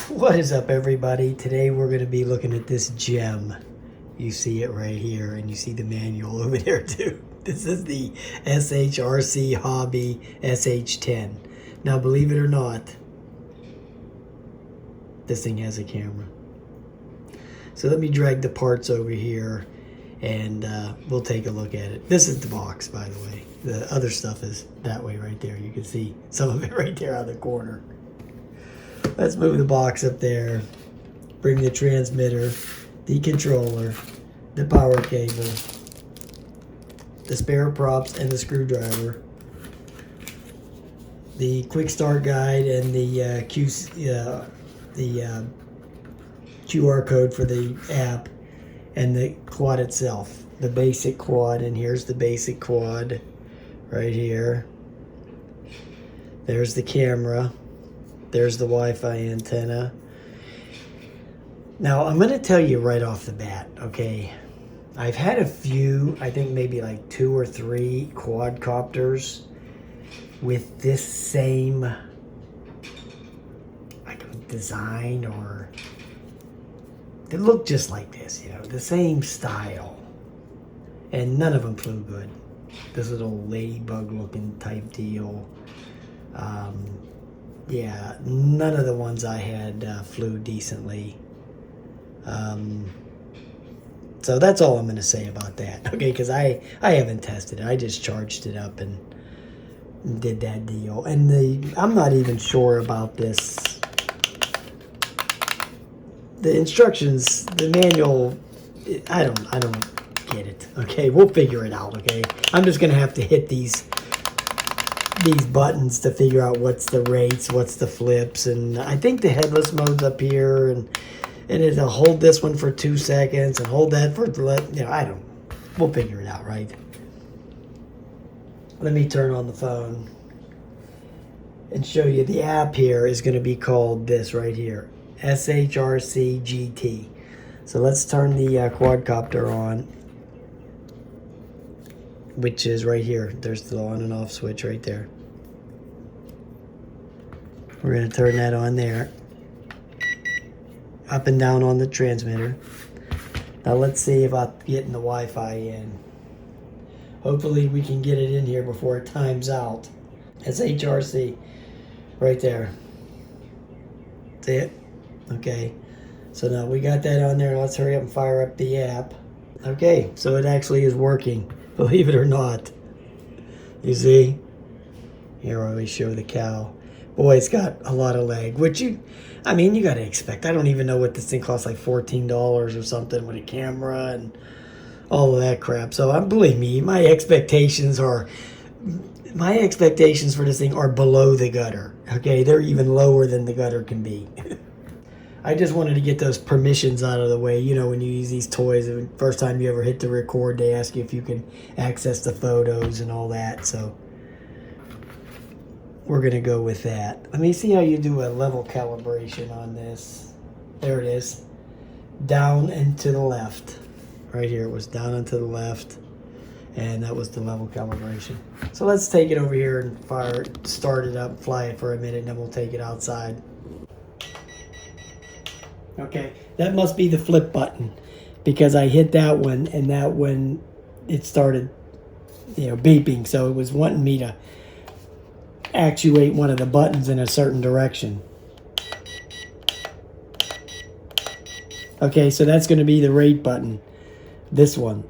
What is up, everybody? Today we're going to be looking at this gem. You see it right here, and you see the manual over there too. This is the SHRC Hobby SH10. Now, believe it or not, this thing has a camera. So let me drag the parts over here, and we'll take a look at it. This is the box, by the way. The other stuff is that way right there. You can see some of it right there out of the corner. Let's move the box up there, bring the transmitter, the controller, the power cable, the spare props and the screwdriver, the quick start guide and the QR code for the app, and the quad itself, the basic quad. And here's the basic quad right here. There's the camera. There's the Wi-Fi antenna. Now, I'm going to tell you right off the bat, okay? I've had a few, I think maybe like 2 or 3 quadcopters with this same like design, or they look just like this, you know, the same style. And none of them flew good. This little ladybug looking type deal. Yeah, none of the ones I had flew decently. So that's all I'm going to say about that, okay? Because I haven't tested it. I just charged it up and did that deal. And I'm not even sure about this. The instructions, the manual, I don't get it. Okay, we'll figure it out. Okay, I'm just going to have to hit these buttons to figure out what's the rates, what's the flips, and I think the headless mode's up here, and it'll hold this one for 2 seconds and hold that for, you know, we'll figure it out, right? Let me turn on the phone and show you. The app here is going to be called this right here, SHRC GT. So let's turn the quadcopter on, which is right here. There's the on and off switch right there. We're going to turn that on there. Up and down on the transmitter. Now let's see about getting the Wi-Fi in. Hopefully we can get it in here before it times out. It's HRC right there. See it? Okay. So now we got that on there. Let's hurry up and fire up the app. Okay, so it actually is working, believe it or not. You see? Here I always show the cow. Boy, it's got a lot of leg, which you got to expect. I don't even know what this thing costs, like $14 or something with a camera and all of that crap. So believe me, my expectations for this thing are below the gutter. Okay, they're even lower than the gutter can be. I just wanted to get those permissions out of the way. You know, when you use these toys, the first time you ever hit the record, they ask you if you can access the photos and all that. So we're going to go with that. Let me see how you do a level calibration on this. There it is. Down and to the left. Right here, it was down and to the left. And that was the level calibration. So let's take it over here and start it up, fly it for a minute, and then we'll take it outside. Okay, that must be the flip button, because I hit that one, and that one, it started, you know, beeping. So it was wanting me to actuate one of the buttons in a certain direction. Okay, so that's going to be the rate button, this one.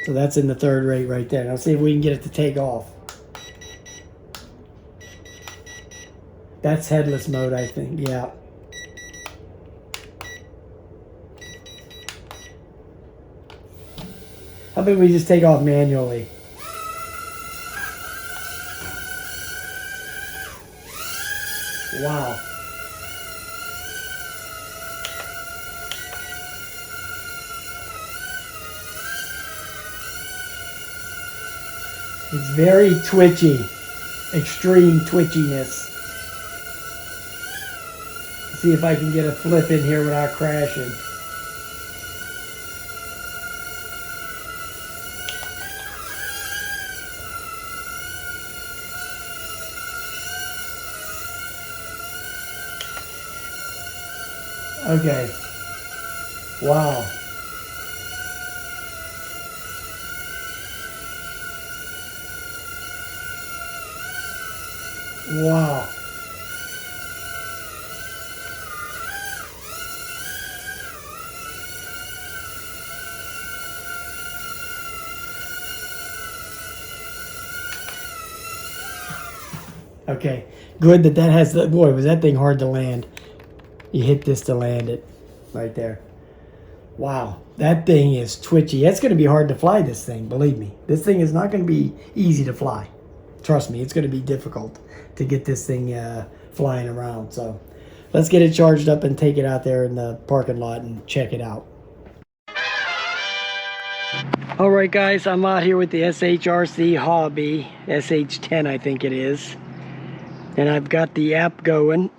So that's in the third rate right there. Now see if we can get it to take off. That's headless mode, I think. Yeah. How about we just take off manually? Wow. It's very twitchy. Extreme twitchiness. See if I can get a flip in here without crashing. Okay. Wow. Wow. Okay. Good that has the, boy, was that thing hard to land. You hit this to land it right there. Wow. That thing is twitchy. It's going to be hard to fly this thing, believe me. This thing is not going to be easy to fly. Trust me, it's going to be difficult to get this thing flying around. So let's get it charged up and take it out there in the parking lot and check it out. All right, guys, I'm out here with the SHRC Hobby, SH10 I think it is. And I've got the app going.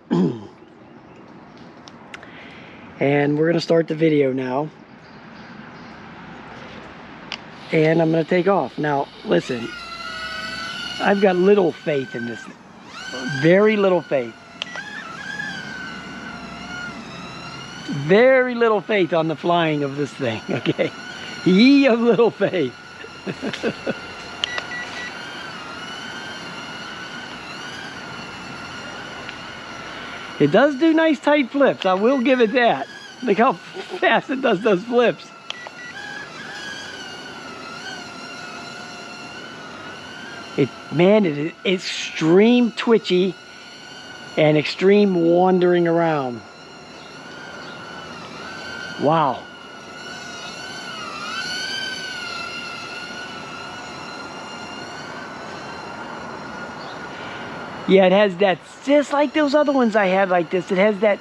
And we're going to start the video now. And I'm going to take off. Now, listen, I've got little faith in this. Very little faith. Very little faith on the flying of this thing, okay? Ye of little faith. It does do nice tight flips, I will give it that. Look how fast it does those flips. Man, it is extreme twitchy and extreme wandering around. Wow. Yeah, it has that, just like those other ones I had like this, it has that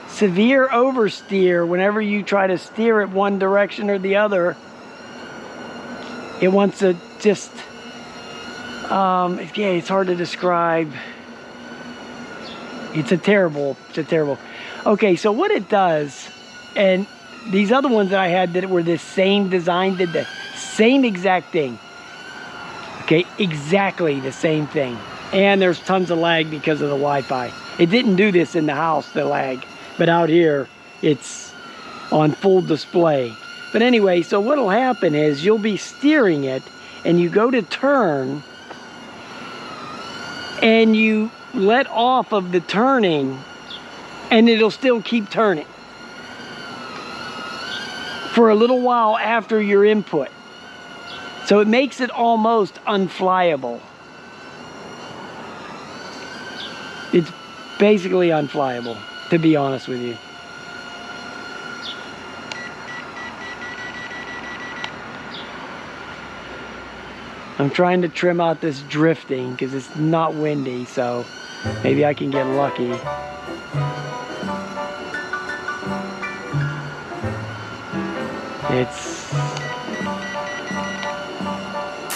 severe oversteer whenever you try to steer it one direction or the other. It wants to just, yeah, it's hard to describe. It's a terrible. Okay, so what it does, and these other ones that I had that were this same design did the same exact thing. Okay, exactly the same thing. And there's tons of lag because of the Wi-Fi. It didn't do this in the house, the lag, but out here it's on full display. But anyway, so what'll happen is you'll be steering it and you go to turn and you let off of the turning and it'll still keep turning for a little while after your input. So it makes it almost unflyable. It's basically unflyable, to be honest with you. I'm trying to trim out this drifting because it's not windy, so maybe I can get lucky.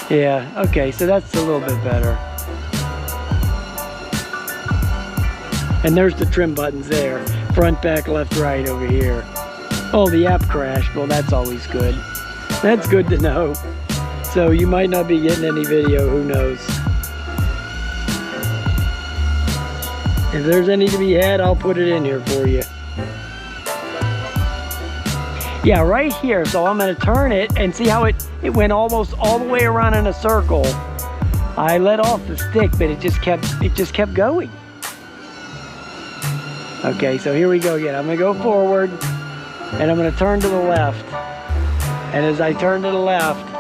Yeah, okay, so that's a little bit better. And there's the trim buttons there. Front, back, left, right over here. Oh, the app crashed. Well, that's always good. That's good to know. So you might not be getting any video, who knows. If there's any to be had, I'll put it in here for you. Yeah, right here. So I'm gonna turn it and see how it went almost all the way around in a circle. I let off the stick, but it just kept going. Okay, so here we go again. I'm gonna go forward and I'm gonna turn to the left. And as I turn to the left,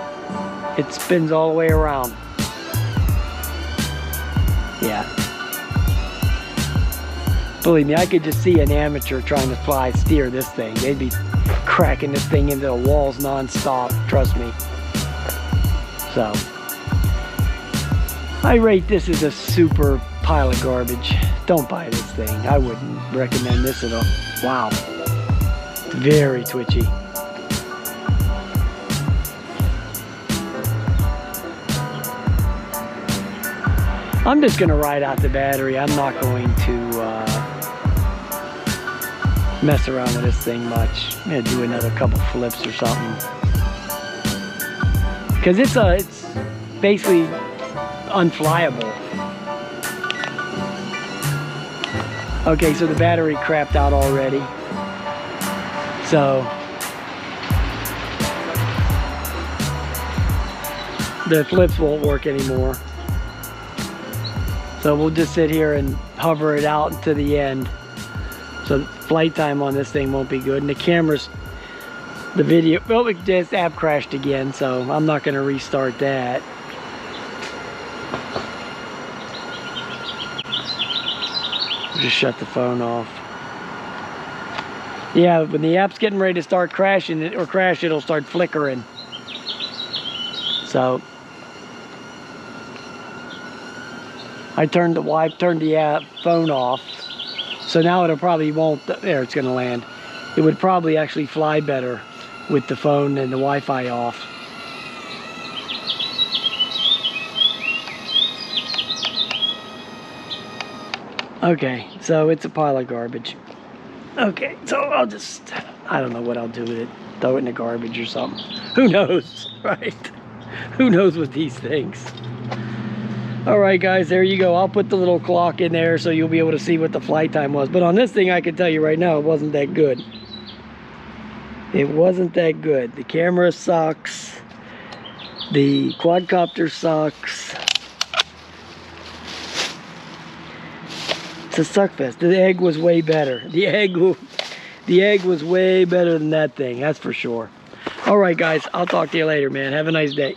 it spins all the way around. Yeah. Believe me, I could just see an amateur trying to steer this thing. They'd be cracking this thing into the walls non-stop, trust me. So, I rate this as a super pile of garbage. Don't buy this thing. I wouldn't recommend this at all. Wow. It's very twitchy. I'm just going to ride out the battery. I'm not going to mess around with this thing much. I'm going to do another couple flips or something. Because it's basically unflyable. Okay, so the battery crapped out already. So the flips won't work anymore. So we'll just sit here and hover it out to the end. So flight time on this thing won't be good. And the camera's, the video, well, this app crashed again, so I'm not gonna restart that. Just shut the phone off. Yeah, when the app's getting ready to start crashing, it'll start flickering. So I turned the app phone off. So now it'll probably won't, there, it's gonna land. It would probably actually fly better with the phone and the Wi-Fi off. Okay, so it's a pile of garbage. Okay, so I'll just, I don't know what I'll do with it. Throw it in the garbage or something. Who knows, right? Who knows with these things? All right, guys, there you go. I'll put the little clock in there so you'll be able to see what the flight time was. But on this thing, I can tell you right now, it wasn't that good. It wasn't that good. The camera sucks. The quadcopter sucks. It's a suck fest. The egg was way better. The egg was way better than that thing, that's for sure. All right, guys, I'll talk to you later, man. Have a nice day.